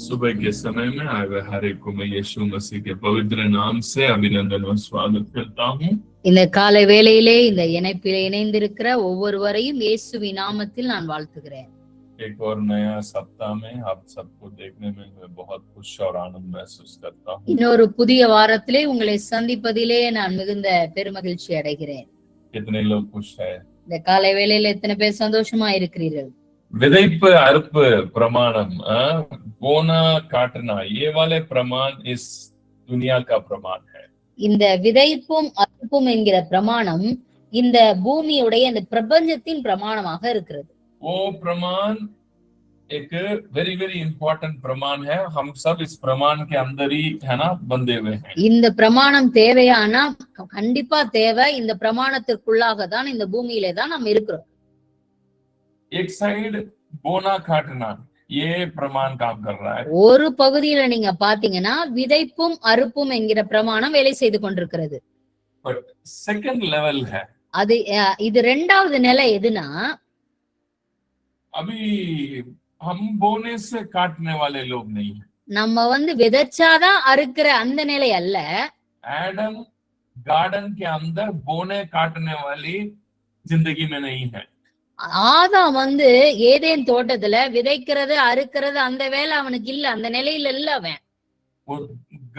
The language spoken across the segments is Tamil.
सुबह के समय में आए हुए हर एक को मैं यीशु मसीह के पवित्र नाम से अभिनंदन और स्वागत करता हूँ। இந்த காலை வேளையிலே இந்த இணைப்பிலே இணைந்திருக்கிற ஒவ்வொருவரையும் இயேசுவின் நாமத்தில் நான் வாழ்த்துகிறேன். एक और नया सप्ताह में आप सबको देखने में मैं बहुत खुश और आनंद महसूस करता हूँ। இன்னொரு புதிய வாரத்திலே உங்களை சந்திப்பதிலே நான் மிகுந்த பெருமகிழ்ச்சி அடைகிறேன். कितने लोग खुश है? இந்த காலை வேளையில எத்தனை பேர் சந்தோஷமா இருக்கிறீர்கள்? விதைப்பு அறுப்பு பிரமாணம், बोना काटना, ये वाले प्रमाण इस दुनिया का प्रमाण है। இந்த விதைப்பும் அறுப்பும் என்கிற பிரமாணம் இந்த பூமியுடைய இந்த பிரபஞ்சத்தின் பிரமாணமாக இருக்கிறது. वो प्रमाण एक वेरी वेरी इंपॉर्टेंट प्रमाण है। हम सब इस प्रमाण के अंदर ही है ना बंधे हुए हैं। இந்த பிரமாணம் தேவையானா கண்டிப்பா தேவை. இந்த பிரமாணத்திற்குள்ளாக தான் இந்த பூமியிலே தான் நாம் இருக்கிறோம். एक साइड बोना काटना, ये प्रमाण काम कर रहा है। ஒரு பகுதியில நீங்க பாத்தீங்கன்னா விதைப்பும் அறுப்பும் என்கிற பிரமாணம் வேலை செய்து கொண்டிருக்கிறது. बट सेकंड लेवल है, அது இது இரண்டாவது நிலை எதுனா, अभी हम बोने से काटने वाले लोग नहीं है। நம்ம விதைச்சாதான் அறுக்கிற அந்த நிலை அல்ல. एडम गार्डन के अंदर बोने काटने वाली जिंदगी में नहीं है। ஆதாம் ஏதேன் தோட்டத்துல விதைக்கிறது அறுக்கிறது அந்த வேலை அவனுக்கு இல்ல, அந்த நிலையில இல்ல அவன். वो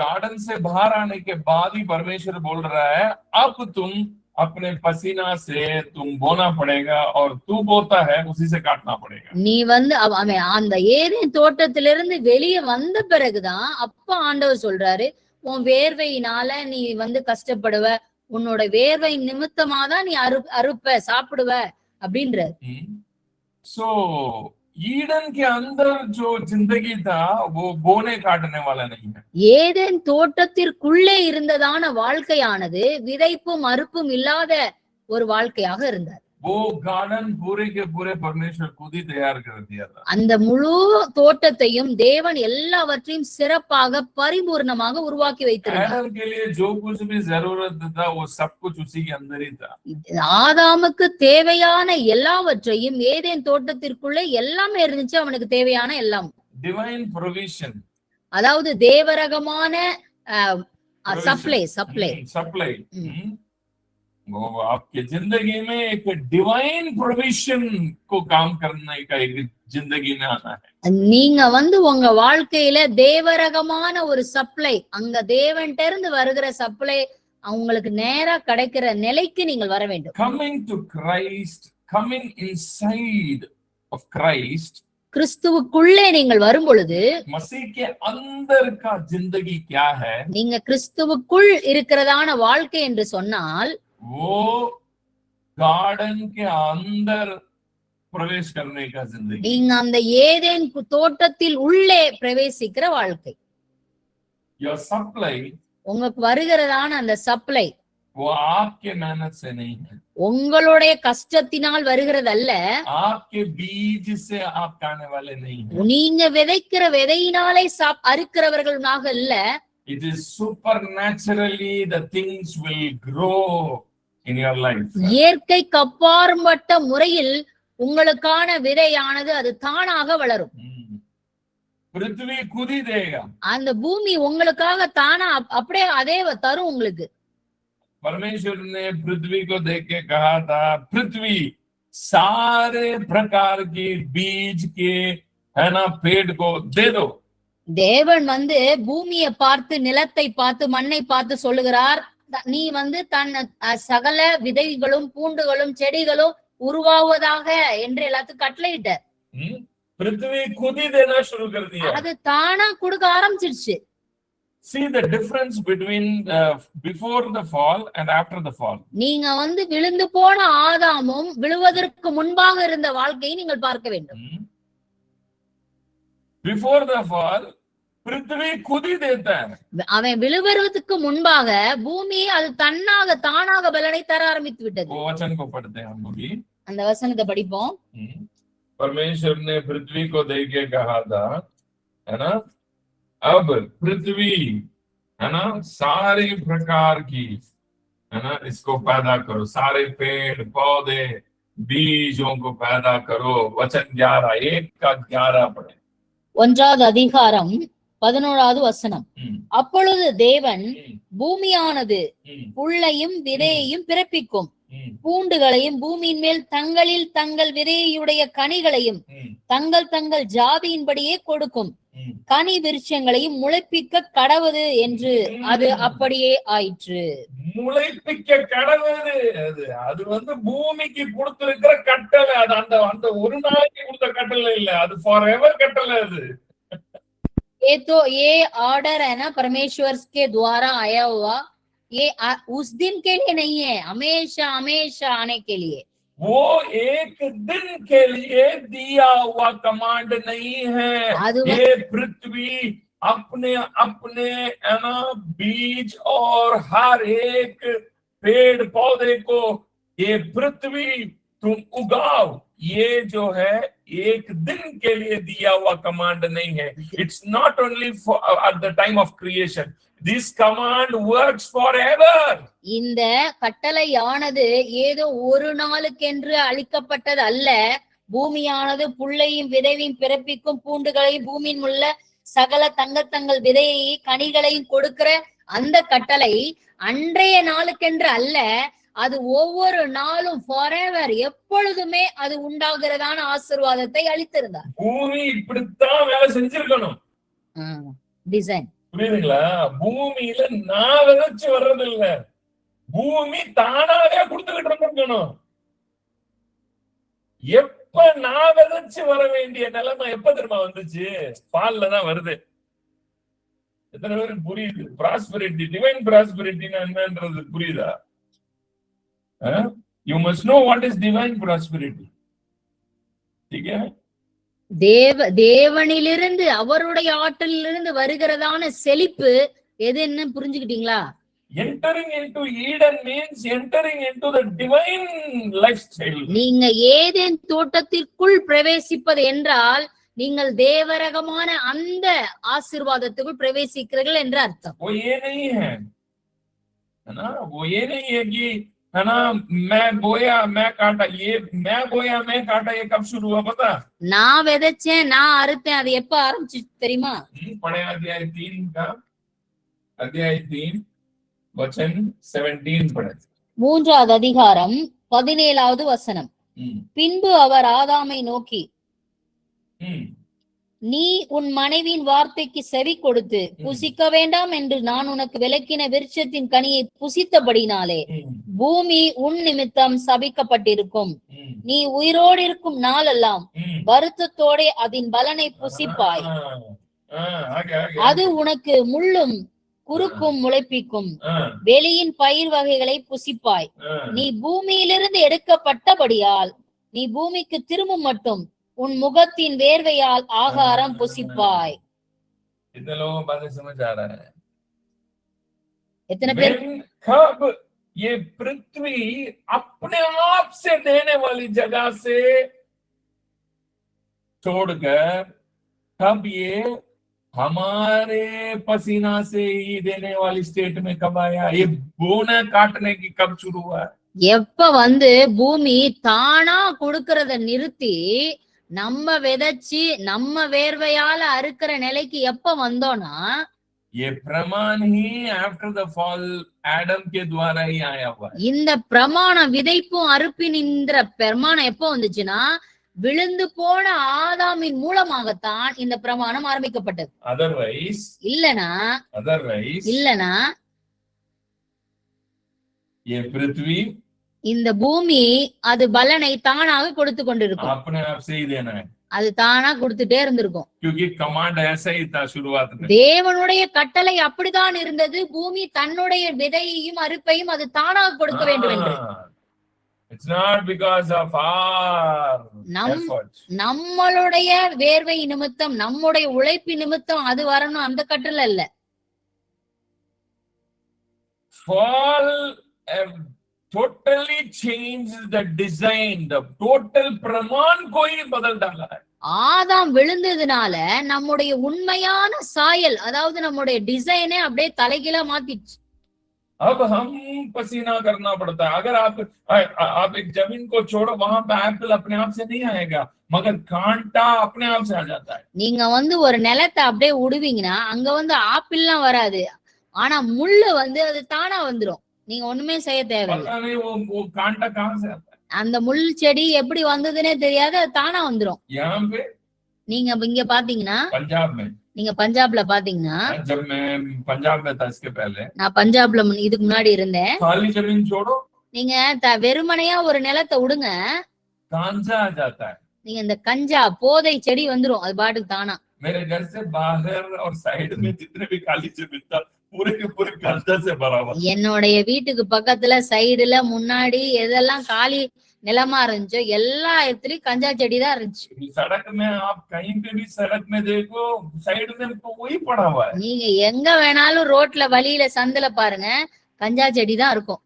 गार्डन से बाहर आने के बाद ही परमेश्वर बोल रहा है, अब तुम अपने पसीना से तुम बोना पड़ेगा और तू बोता है उसी से काटना पड़ेगा। நீ அவன் அந்த ஏதேன் தோட்டத்திலிருந்து வெளியே வந்த பிறகுதான் அப்ப ஆண்டவர் சொல்றாரு, உன் வேர்வையினால நீ கஷ்டப்படுவ, உன்னோட வேர்வை நிமித்தமாதான் நீ அறுப்ப சாப்பிடுவ அப்படின்ற. सो ईडन के अंदर जो जिंदगी था वो बोने काटने वाला नहीं है। ஏதேன் தோட்டத்திற்குள்ளே இருந்ததான வாழ்க்கையானது விதைப்பும் அறுப்பும் இல்லாத ஒரு வாழ்க்கையாக இருந்தது. वो गार्डन पूरे के पूरे परमेश्वर खुद ही तैयार कर दिया था। அந்த முழு தோட்டத்தையும் தேவன் எல்லாவற்றையும் சிறப்பாக பரிபூர்ணமாக உருவாக்கி வைத்திருந்தார். आदम के लिए जो कुछ भी जरूरत था वो सब कुछ उसी के अंदर ही था। ஆதாமுக்கு தேவையான எல்லாவற்றையும் ஏதேன் தோட்டத்திற்குள்ளே எல்லாமே இருந்துச்சு, அவனுக்கு தேவையான எல்லாம். डिवाइन प्रोविजन, அதாவது தேவரகமான சப்ளை. वो आपके जिंदगी में एक डिवाइन प्रोविजन को काम करने का एक जिंदगी में आना है। நீங்க உங்க வாழ்க்கையில தேவரகமான ஒரு சப்ளை, அங்க தேவன்ட்ட இருந்து வருகிற சப்ளை உங்களுக்கு நேரா கிடைக்கிற நிலைக்கு நீங்கள் வர வேண்டும். Coming to Christ, coming inside of Christ, கிறிஸ்துவுக்குள்ளே நீங்கள் வரும் பொழுது मसीह के अंदर का जिंदगी क्या है? நீங்க கிறிஸ்துவுக்குள் இருக்கிறதான வாழ்க்கை என்று சொன்னால் वो गार्डन के अंदर प्रवेश करने का जिंदगी, நீங்க அந்த ஏதேன் தோட்டத்தில் உள்ளே பிரவேசிக்கிற வாழ்க்கை. your supply, உங்களுக்கு வருகிறதான அந்த சப்ளை वो आपके मेहनत से नहीं है, உங்களுடைய கஷ்டத்தினால் வருகிறது அல்ல, आपके बीज से आप खाने वाले नहीं है। நீங்க விதைக்கிற விதையினாலே அறுக்கிறவர்களாக இல்ல. It is supernaturally the things will grow in your life. இயற்கைக்கு அப்பாற்பட்ட முறையில் உங்களுக்கான விதையானது அது தானாக வளரும். पृथ्वी खुद ही देगा, அந்த பூமி உங்களுக்காக தானா அப்படியே அதே தரும் உங்களுக்கு. परमेश्वर ने पृथ्वी को देख के कहा था, पृथ्वी सारे प्रकार के बीज के है ना पेड़ को दे दो। தேவன் பூமியை பார்த்து நிலத்தை பார்த்து மண்ணை பார்த்து சொல்லுகிறார், நீ தன் சகல விதைகளும் பூண்டுகளும் செடிகளும் உருவாவதாக என்று எல்லாத்துக்கும் கட்டளையிட்டார். पृथ्वी खुद ही देना शुरू कर दिया, அது தானா கொடுக்க ஆரம்பிச்சிருச்சு. See the difference between before the fall and after the fall. நீங்க விழுந்து போன ஆதாமும் விழுவதற்கு முன்பாக இருந்த வாழ்க்கையை நீங்கள் பார்க்க வேண்டும். Before the fall, पृथ्वी खुद ही देता है. அவன் விழுவதற்கு முன்பாக பூமி அது தானாக பலனை தர ஆரம்பித்து விட்டது. वो वचन को पढ़ते हैं हम लोग, அந்த வசனத்தை படிப்போம். परमेश्वर ने पृथ्वी को देख के कहा था, है ना, अब पृथ्वी है ना सारे प्रकार की है ना इसको पैदा करो, सारे पेड़ पौधे बीजों को पैदा करो। वचन 11, 1 का 11 पढ़े। ஒன்றாவது அதிகாரம் 11வது வசனம். ம், அப்பொழுது தேவன் ம், பூமியானது ம், புல்லையும் விதையையும் பிறப்பிக்கும், ம், பூண்டுகளையும் பூமியின் மேல் தங்களில் தங்கள் விதையுடைய கனிகளையும் ம், தங்கள் தங்கள் ஜாதியின்படியே கொடுக்கும், ம். கனி விருட்சங்களையும் முளைப்பிக்க கடவுது என்று அது அப்படியே ஆயிற்று. முளைப்பிக்க கடவுது. அது பூமிக்கு கொடுத்திருக்கிற கட்டளை. அது அந்த அந்த ஒரு நாளைக்கு கொடுத்த கட்டளை இல்ல, அது ஃபார் எவர் கட்டளை. அது ये ऑर्डर है ना परमेश्वर के द्वारा आया हुआ, ये उस दिन के लिए नहीं है, हमेशा हमेशा आने के लिए। वो एक दिन के लिए दिया हुआ कमांड नहीं है। ये पृथ्वी अपने अपने बीज और हर एक पेड़ पौधे को, ये पृथ्वी तुम उगाओ, ये जो है एक दिन के लिए दिया हुआ कमांड नहीं है. It's not only for at the time of creation. This command works forever. இந்த கட்டளையானது ஏதோ ஒரு நாளுக்கென்று அளிக்கப்பட்டது அல்ல. பூமியானது புல்லையும் விதையையும் பிறப்பிக்கும், பூண்டுகளையும் பூமியின் உள்ள சகல தங்கள் விதையை கனிகளையும் கொடுக்கிற அந்த கட்டளை அன்றைய நாளுக்கென்று அல்ல. அது ஒவ்வொரு நாளும் ஃபாரெவர், எப்பொழுதுமே அது உண்டாகிறதான ஆசீர்வாதத்தை அளித்திருந்தார். பூமி இப்படித்தான் வேலை செஞ்சிருக்கணும். டிசைன் புரியுதுங்களா? பூமியில நான் விதைச்சு வர்றது இல்ல, பூமி தானாவே கொடுத்துக்கிட்டு இருக்கணும். எப்ப நான் விதைச்சு வர வேண்டிய நிலைமை எப்ப தெரியுமா வந்துச்சு? பால்ல தான் வருது. எத்தனை பேருக்கு புரியுது? பிராஸ்பரிட்டி, டிவைன் பிராஸ்பரிட்டினா என்னன்றது புரியுதா? You must know what is divine prosperity. தேவனிலிருந்து, அவருடைய ஆற்றலிலிருந்து வருகிறதான செழிப்பு எதுன்னு புரிஞ்சுக்கிட்டீங்களா? Entering into Eden means entering into the divine lifestyle. நீங்க ஏதேன் தோட்டத்திற்குள் பிரவேசிப்பது என்றால் நீங்கள் தேவரகமான அந்த ஆசீர்வாதத்துக்குள் பிரவேசிக்கிறீர்கள் என்று அர்த்தம். वो ये नहीं है ना, वो ये नहीं है कि है ना मैं बोया मैं काटा. ये मैं बोया मैं काटा ये कब शुरू हुआ पता? நான் விதைச்சேன் நான் அறுத்தேன், அது எப்ப ஆரம்பிச்சு தெரியுமா? पढ़े अध्याय 3 का, अध्याय 3 वचन 17 पढ़े. 3வது அதிகாரம் 17வது வசனம். பின்பு அவர் ஆதாமை நோக்கி, நீ உன் மனைவியின் வார்த்தைக்கு செவி கொடுத்து புசிக்க வேண்டாம் என்று நான் உனக்கு விலக்கின விருட்சத்தின் கனியை புசித்தபடினாலே பூமி உன் நிமித்தம் சபிக்கப்பட்டிருக்கும். நீ உயிரோடு இருக்கும் நாளெல்லாம் வருத்தத்தோட அதன் பலனை புசிப்பாய். அது உனக்கு முள்ளும் குறுக்கும் முளைப்பிக்கும், வெளியின் பயிர் வகைகளை புசிப்பாய். நீ பூமியிலிருந்து எடுக்கப்பட்டபடியால் நீ பூமிக்கு திரும்பும் மட்டும் உன் முகத்தின் வேர்வையால் ஆகாரம் புசிப்பாய். எத்தனை பேர்? कब ये पृथ्वी अपने आप से देने वाली जगह से छोड़कर कब ये हमारे पसीना से ही देने वाली स्टेट में कब आया? ये बोना काटने की कब शुरू हुआ? எப்ப பூமி தானா கொடுக்கறத நிறுத்தி நம்ம விதைச்சு நம்ம வேர்வையால அறுக்கிற நிலைக்கு எப்ப வந்தோம்னா, ये प्रमाण ही आफ्टर द फॉल आदम के द्वारा ही आया हुआ है. இந்த பிரமாணம் விதைப்பும் அறுப்பின் இந்த பிரமாணம் எப்ப வந்துச்சுன்னா விழுந்து போன ஆதாமின் மூலமாகத்தான் இந்த பிரமாணம் ஆரம்பிக்கப்பட்டது. அதர்வைஸ் இல்லனா ये पृथ्वी, இந்த பூமி அது பலனை தானாக கொடுத்து கொண்டிருக்கும். अपने आप से ही देना है. அது தானா கொடுத்துட்டே இருந்திருக்கும். क्योंकि कमांड ऐसा ही था शुरुआत में. தேவனுடைய கட்டளை அப்படிதான் இருந்தது. பூமி தன்னுடைய விதையையும் அறுப்பையும் அது தானாக கொடுக்க வேண்டும் என்று. It's not because of our efforts. நம்மளுடைய வேர்வை நிமித்தம், நம்முடைய உழைப்பு நிமித்தம் அது வரணும், அந்த கட்டளை இல்ல. Fall totally changed the design, the total प्रमाण को ही बदल डाला है. ஆதாம் விழுந்ததுனால நம்முடைய உண்மையான சாயல், அதாவது நம்முடைய டிசைனே அப்படியே தலைகீழா மாத்திடுச்சு. अब हम पसीना करना पड़ता है। अगर आप एक जमीन को छोड़ो, वहां पे एप्पल अपने आप से नहीं आएगा, मगर कांटा अपने आप से आ जाता है। நீங்க வந்து ஒரு நிலத்தை அப்படியே விடுவீங்கன்னா அங்க வந்து ஆப்பிள்லாம் வராது. ஆனா முள்ளு வந்து அது தானா வந்துரும். நீங்க ஒண்ணுமே செய்ய தேவையில்லை. पता नहीं वो कांटा कहां से आता है। அந்த முள் செடி எப்படி வந்ததுன்னே தெரியாது, அது தானா வந்துரும். यहाँ पे நீங்க இங்க பாத்தீங்கன்னா, पंजाब में, நீங்க பஞ்சாப்ல பாத்தீங்கன்னா, जब मैं पंजाब में था इसके पहले, நான் பஞ்சாப்ல இதுக்கு முன்னாடி இருந்தேன். खाली जमीन छोड़ो, நீங்க வெறுமனையா ஒரு நிலத்தை விடுங்க, गांजा आ जाता है। நீங்க இந்த கஞ்சா போதை செடி வந்துரும் அது பாட்டுக்கு தானா. मेरे घर से बाहर और साइड में जितने भी खाली जमीन था, पूरे के पूरे गांजा से भरा हुआ। என்னுடைய வீட்டுக்கு பக்கத்துல சைடுல முன்னாடி எதெல்லாம் காலி நிலமா இருந்துச்சோ எல்லா இடத்துலயும் கஞ்சா செடி தான் இருந்துச்சு. सड़क में आप कहीं पे भी सड़क में देखो, साइड में तो वही पड़ा हुआ है। நீங்க எங்க வேணாலும் ரோட்ல வழியில சந்துல பாருங்க, கஞ்சா செடி தான் இருக்கும்.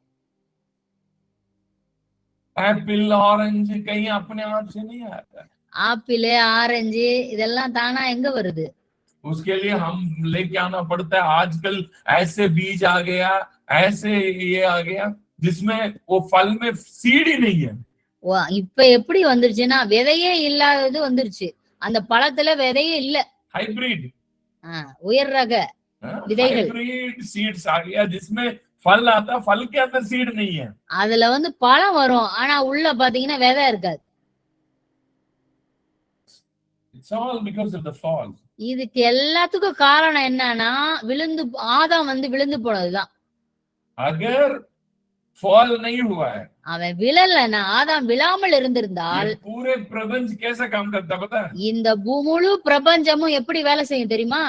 एप्पल ऑरेंज कहीं अपने आप से नहीं आता। ஆப்பிள் ஆரஞ்சு இதெல்லாம் தானா எங்க வருது? उसके लिए हम लेके आना पड़ता है। आजकल ऐसे बीज आ गया, ऐसे ये आ गया जिसमें वो फल में सीड ही नहीं है। இப்ப எப்படி வந்துருச்சுன்னா விதையே இல்லாதது வந்துருச்சு. அந்த பழத்துல விதையே இல்ல. हाइब्रिड உயர் ரக விதைகள், हाइब्रिड सीड्स आ गया जिसमें फल आता, फल के अंदर सीड नहीं है। அதுல வந்து பழம் வரும், ஆனா உள்ள பாத்தீங்கன்னா விதை இருக்காது. It's all because of the fall. இதுக்கு எல்லாத்துக்கும் காரணம் என்னன்னா ஆதாம் வந்து விழுந்து போனதுதான். अगर फॉल नहीं हुआ है, அவன் விழலன்னா, ஆதாம் விழாமல் இருந்திருந்தால் पूरे प्रपंच कैसा काम करता पता है? இந்த முழு பிரபஞ்சமும் எப்படி வேலை செய்யும் தெரியுமா?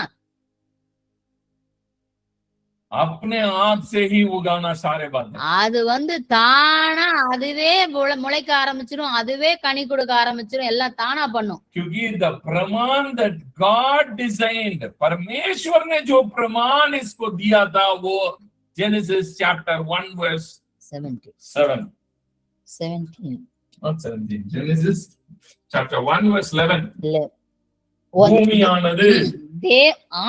अपने आप से ही उगाना सारे बात। அது வந்து தானா அதுவே முளைக்க ஆரம்பிச்சிரும், அதுவே கனி கொடுக்க ஆரம்பிச்சிரும், எல்லாம் தானா பண்ணும். क्योंकि the प्रमाण that God designed, परमेश्वर ने जो प्रमाण इसको दिया था, वो Genesis chapter 1 verse 17, not 17, Genesis chapter 1 verse 11. பூமியானது,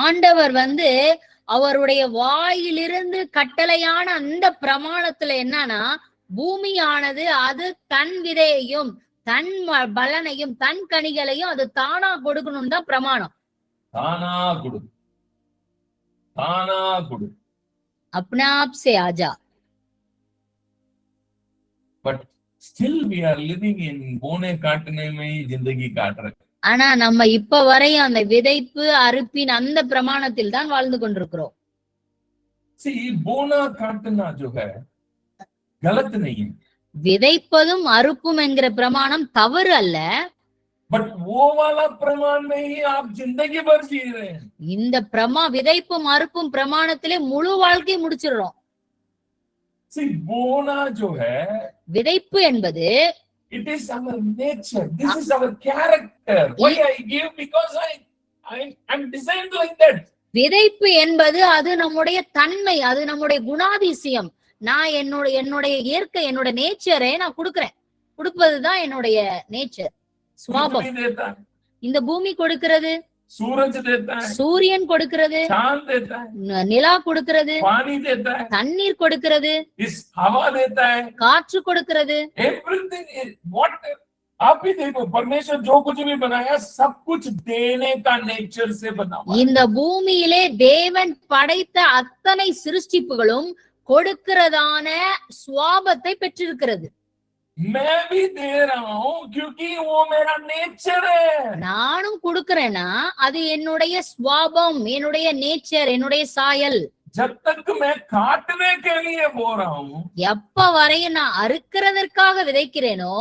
ஆண்டவர் வந்து அவருடைய வாயிலிருந்து கட்டளையான அந்த பிரமாணத்துல என்னன்னா, பூமியானது அது தன் விதையையும் தன் பலனையும் தன் கனிகளையும் அது தானா கொடுக்கணும் தான் பிரமாணம். தானா கொடு, தானா கொடு, अपने आप से आजा. but still we are living in बोने काटने में ही जिंदगी काट रहे. ஆனா நம்ம இப்ப வரையும் அந்த விதைப்பு அறுப்பின் அந்த பிரமாணத்தில் தான் வாழ்ந்து கொண்டிருக்கிறோம். See, बोना काटना जो है गलत नहीं है, விதைப்பதும் அறுப்பும் என்கிற பிரமாணம் தவறு அல்ல. बट वो वाला प्रमाण में ही आप जिंदगी भर जी रहे हैं. இந்த விதைப்பும் அறுப்பும் பிரமாணத்திலே முழு வாழ்க்கை முடிச்சிடுறோம். See, बोना जो है, விதைப்பு என்பது it is our nature, this is our character. Why I give? Because I'm designed like that. விதைப்பு என்பது அது நம்முடைய தன்மை, அது நம்முடைய குணாதிசயம். நான் என்னுடைய இயற்கை, என்னோட நேச்சரை நான் கொடுப்பதுதான் என்னுடைய நேச்சர், சுவாபம். இந்த பூமி கொடுக்கிறது, सूरज देता है, சூரியன் கொடுக்கிறது, चांद देता है, நிலா கொடுக்கிறது, पानी देता है, தண்ணீர் கொடுக்கிறது, इस हवा देता है, காற்று கொடுக்கிறது. एवरीथिंग इज व्हाट आप भी देखो, परमेश्वर जो कुछ भी बनाया सब कुछ देने का नेचर से बना हुआ है. இந்த பூமியிலே தேவன் படைத்த அத்தனை சிருஷ்டிப்புகளும் கொடுக்கிறதான சுவாபத்தை பெற்றிருக்கிறது. मैं भी दे रहा हूं क्योंकि वो मेरा नेचर है. நானும் கொடுக்கிறேன்னா அது என்னுடைய சுவாபம், என்னுடைய நேச்சர், என்னுடைய சாயல். जब तक मैं काटने के लिए बो रहा हूं, எப்ப வரையும் நான் அறுக்கிறதற்காக விதைக்கிறேனோ,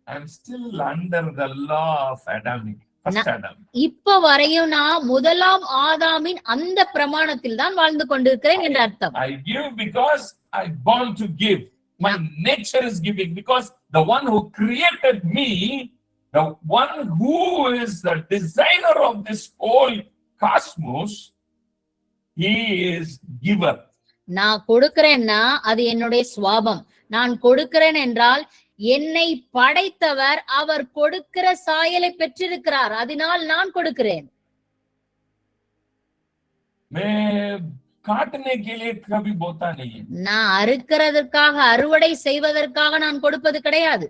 I'm still under the law of Adam. First Adam. இப்ப வரையும் நான் முதலாம் ஆதாமின் அந்த பிரமாணத்தில் தான் வாழ்ந்து கொண்டிருக்கிறேன் என்று அர்த்தம். I give because I born to give. My nature is giving because the one who created me, the one who is the designer of this whole cosmos, he is giver. நான் கொடுக்கிறேன்னா அது என்னுடைய சுவாபம். நான் கொடுக்கிறேன் என்றால் என்னை படைத்தவர் அவர் கொடுக்கிற சாயலை பெற்றிருக்கிறார், அதனால் நான் கொடுக்கிறேன். मैं काटने के लिए कभी बोता नहीं है। நான் அறுக்கிறதற்காக அறுவடை செய்வதற்காக நான் கொடுப்பது கிடையாது.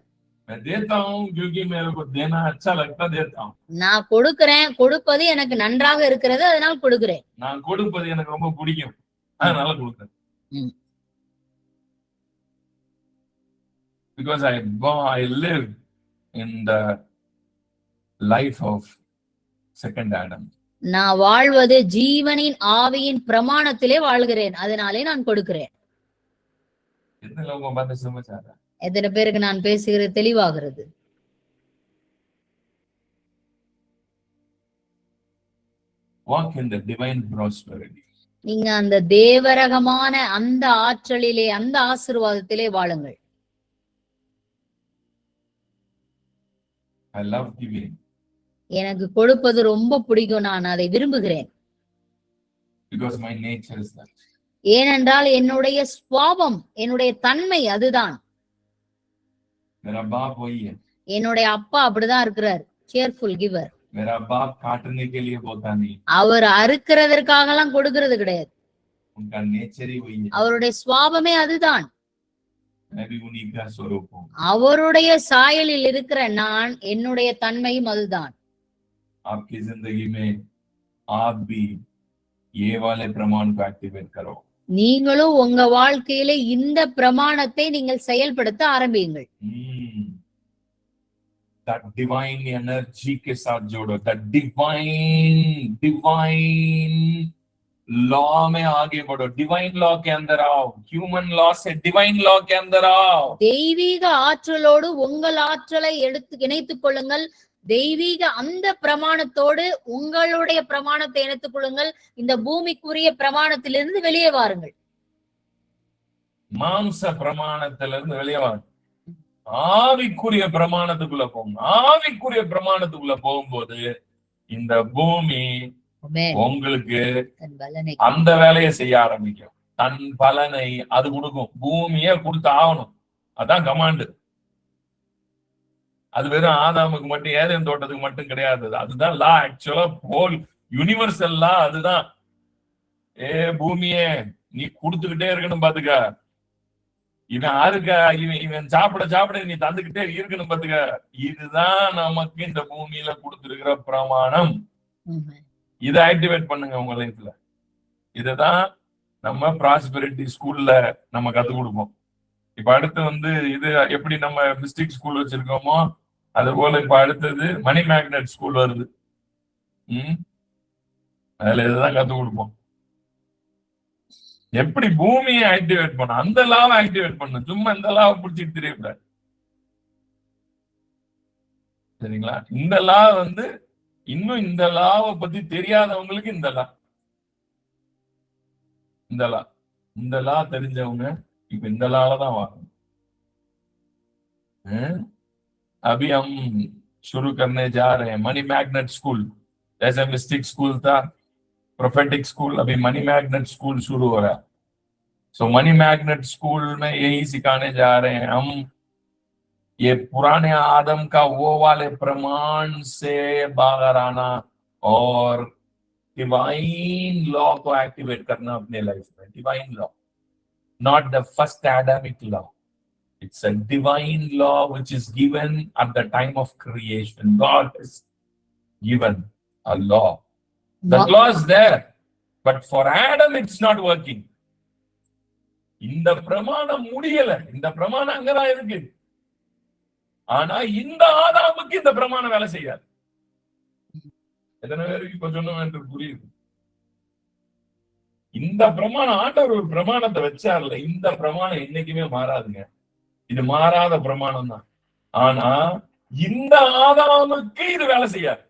मैं देता हूँ क्योंकि मेरे को देना अच्छा लगता देता हूँ. நான் கொடுக்கிறேன், கொடுப்பது எனக்கு நன்றாக இருக்கிறது, அதனால் கொடுக்கிறேன். நான் கொடுப்பது எனக்கு ரொம்ப பிடிக்கும், அதனால கொடுக்கிறேன். Because I live in the life of second Adam. நான் வாழ்வது ஜீவனின் ஆவியின் பிரமாணத்திலே வாழ்கிறேன், அதனாலே நான் கொடுக்கிறேன். कितने लोगों को बात समझ आ रहा है? எத்தனை பேருக்கு நான் பேசுகிறது தெளிவாகிறது? Walk in the divine prosperity. நீங்க அந்த தேவரகமான அந்த ஆற்றலிலே, அந்த ஆசீர்வாதத்திலே வாழுங்கள். I love giving. எனக்கு கொடுப்பது ரொம்ப பிடிக்கும், நான் அதை விரும்புகிறேன். Because my nature is that. ஏனென்றால் என்னுடைய சுபாவம், என்னுடைய தன்மை அதுதான். मेरा बाप वही है. என்னுடைய அப்பா அப்படிதான் இருக்கிறார், cheerful giver. मेरा बाप काटने के लिए बोता नहीं. அவர் அறுக்கிறதற்காக எல்லாம் கொடுக்கிறது கிடையாது. उनका नेचर ही वही है. அவருடைய சுபாவமே அதுதான். मैं भी उन्हीं का स्वरूप हूँ. அவருடைய சாயலில் இருக்கிற நான், என்னுடைய தன்மையும் அதுதான். आपकी जिंदगी में आप भी ये वाले प्रमाण को एक्टिवेट करो. நீங்களும் உங்க வாழ்க்கையில இந்த பிரமாணத்தை நீங்கள் செயல்படுத்த ஆரம்பியுங்கள். That divine energy के साथ जोड़ो. That divine law में आगे बढ़ो. divine law के अंदर आओ. human law से divine law के अंदर आओ. தெய்வீக ஆற்றலோடு உங்கள் ஆற்றலை இணைத்துக் கொள்ளுங்கள். தெய்வீக அந்த பிரமாணத்தோடு உங்களுடைய பிரமாணத்தை இணைத்துக் கொள்ளுங்கள். இந்த பூமிக்குரிய பிரமாணத்திலிருந்து வெளியே வாருங்கள். மாம்ச பிரமாணத்திலிருந்து வெளியே வாருங்கள். ஆவிக்குரிய பிரமாணத்துக்குள்ள போங்க. ஆவிக்குரிய பிரமாணத்துக்குள்ள போகும்போது இந்த பூமி உங்களுக்கு அந்த வேலையை செய்ய ஆரம்பிக்கும். தன் பலனை அது கொடுக்கும். பூமியை கொடுத்து ஆகணும். அதான் கமாண்டு. அது வெறும் ஆதாமுக்கு மட்டும், ஏதேன் தோட்டத்துக்கு மட்டும் கிடையாது. அதுதான் லா. ஆக்சுவலா ஹோல் யூனிவர்சல் லா அதுதான். பூமியே நீ கொடுத்துக்கிட்டே இருக்கணும் பாத்துக்க. இவன் ஆறுக்க இவன் சாப்பிட நீ தந்துகிட்டே இருக்கணும் பாத்துக்க. இதுதான் நமக்கு இந்த பூமியில கொடுத்திருக்கிற பிரமாணம். இதை ஆக்டிவேட் பண்ணுங்க உங்க லைஃப்ல. இதுதான் நம்ம ப்ராஸ்பெரிட்டி ஸ்கூல்ல நம்ம கத்து கொடுப்போம். இப்ப அடுத்து இது எப்படி நம்ம டிஸ்ட்ரிக்ட் ஸ்கூல் வச்சிருக்கோமோ அது போல இப்ப அடுத்தது மணி மேக்னெட் ஸ்கூல் வருது. அதுல இதுதான் கத்து கொடுப்போம். எப்படி பூமியை ஆக்டிவேட் பண்ண, அந்த லாவை ஆக்டிவேட் பண்ண. சும்மா இந்த லாவை பிடிச்சிட்டு தெரியக்கூடாது. சரிங்களா? இந்த லா இன்னும் இந்த லாவை பத்தி தெரியாதவங்களுக்கு இந்த லா தெரிஞ்சவங்க இப்ப இந்த லால தான் வாங்கணும். अभी हम शुरू करने जा रहे हैं मनी मैग्नेट स्कूल. जैसे मिस्टिक स्कूल था, प्रोफेटिक स्कूल, अभी मनी मैग्नेट स्कूल शुरू हो रहा है. सो मनी मैग्नेट स्कूल में यही सिखाने जा रहे हैं हम. ये पुराने आदम का वो वाले प्रमाण से बाहर आना और डिवाइन लॉ को एक्टिवेट करना अपने लाइफ में. Divine law, not the first Adamic law. It's a divine law which is given at the time of creation. God has given a law. The law is there, but for Adam it's not working. இந்த பிரமாணம் முடியல. இந்த பிரமாணம் அங்கதான் இருக்கு. ஆனா இந்த ஆதாமுக்கு இந்த பிரமாணம் வேலை செய்யாது. எத்தனை பேருக்கு இப்ப சொன்ன புரியுது? இந்த பிரமாணம், ஆண்டவர் ஒரு பிரமாணத்தை வச்சார்ல, இந்த பிரமாணம் என்னைக்குமே மாறாதுங்க. இது மாறாத பிரமாணம் தான். ஆனா இந்த ஆதாமுக்கு இது வேலை செய்யாது.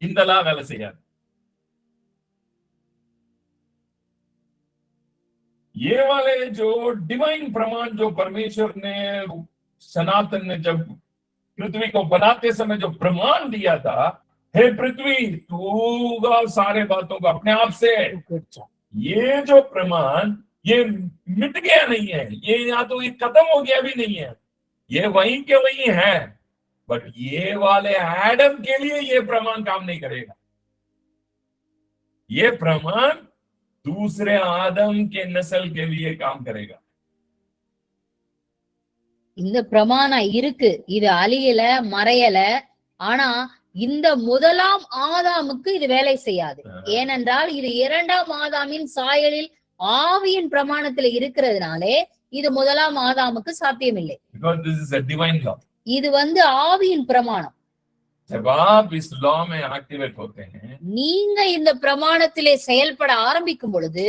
இந்த லா வேலை செய்யாது. ये वाले जो डिवाइन प्रमाण जो परमेश्वर ने सनातन ने जब पृथ्वी को बनाते समय जो प्रमाण दिया था, हे पृथ्वी तू सारे बातों को अपने आप से, ये जो प्रमाण ये मिट गया नहीं है. ये या तो ये खत्म हो गया भी नहीं है. ये वहीं के वहीं है. बट ये वाले एडम के लिए ये प्रमाण काम नहीं करेगा. ये प्रमाण दूसरे आदम के नस्ल के लिए काम करेगा। இந்த பிரமாணம் இருக்கு, இது அழியல மறையல. ஆனா இந்த முதலாம் ஆதாமுக்கு இது வேலை செய்யாது. ஏனென்றால் இது இரண்டாம் ஆதாமின் சாயலில் ஆவியின் பிரமாணத்துல இருக்கிறதுனாலே இது முதலாம் ஆதாமுக்கு சாத்தியமில்லை. Because this is a divine law. இது ஆவியின் பிரமாணம். जब आप इस लॉ में एक्टिवेट होते हैं, நீங்க இந்த பிரமாணத்திலே செயல்பட ஆரம்பிக்கும் பொழுது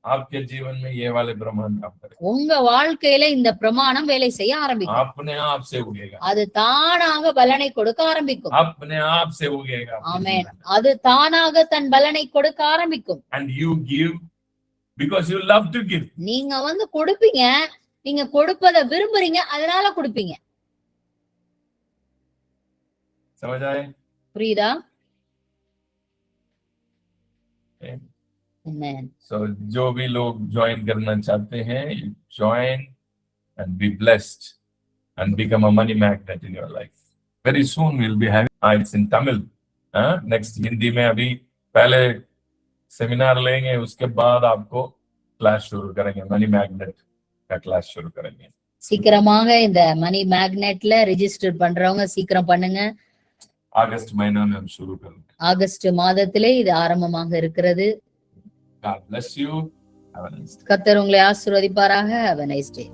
आपके जीवन में ये वाले प्रमाण काम करेगा। உங்க வாழ்க்கையில இந்த பிரமாணம் வேலை செய்ய ஆரம்பிக்கும். अपने आप से उगेगा, அது தானாக பலனை கொடுக்க ஆரம்பிக்கும். अपने आप से उगेगा। ஆமென். அது தானாக தன் பலனை கொடுக்க ஆரம்பிக்கும். And you give because you love to give. நீங்க கொடுப்பீங்க, நீங்க கொடுப்பதை விரும்புறீங்க, அதனால கொடுப்பீங்க. समझ आए? புரியுதா? Okay. Amen. So जो भी लोग ज्वाइन करना चाहते हैं, you join and be blessed and become a money magnet in your life. Very soon we'll be having it's in Tamil. Next Hindi में अभी पहले सेमिनार लेंगे, उसके बाद आपको क्लास शुरू करेंगे, मनी मैग्नेट का क्लास शुरू करेंगे. சீக்கிரமாக இந்த மணி மேக்னெட்ல ரெஜிஸ்டர் பண்றவங்க சீக்கிரம் பண்ணுங்க. अगस्त महीना में हम शुरू करेंगे. ஆகஸ்ட் மாதத்திலே இது ஆரம்பமாக இருக்கிறது. God bless you. Have a nice day. கர்த்தர் உங்களை ஆசீர்வதிப்பாராக. Have a nice day.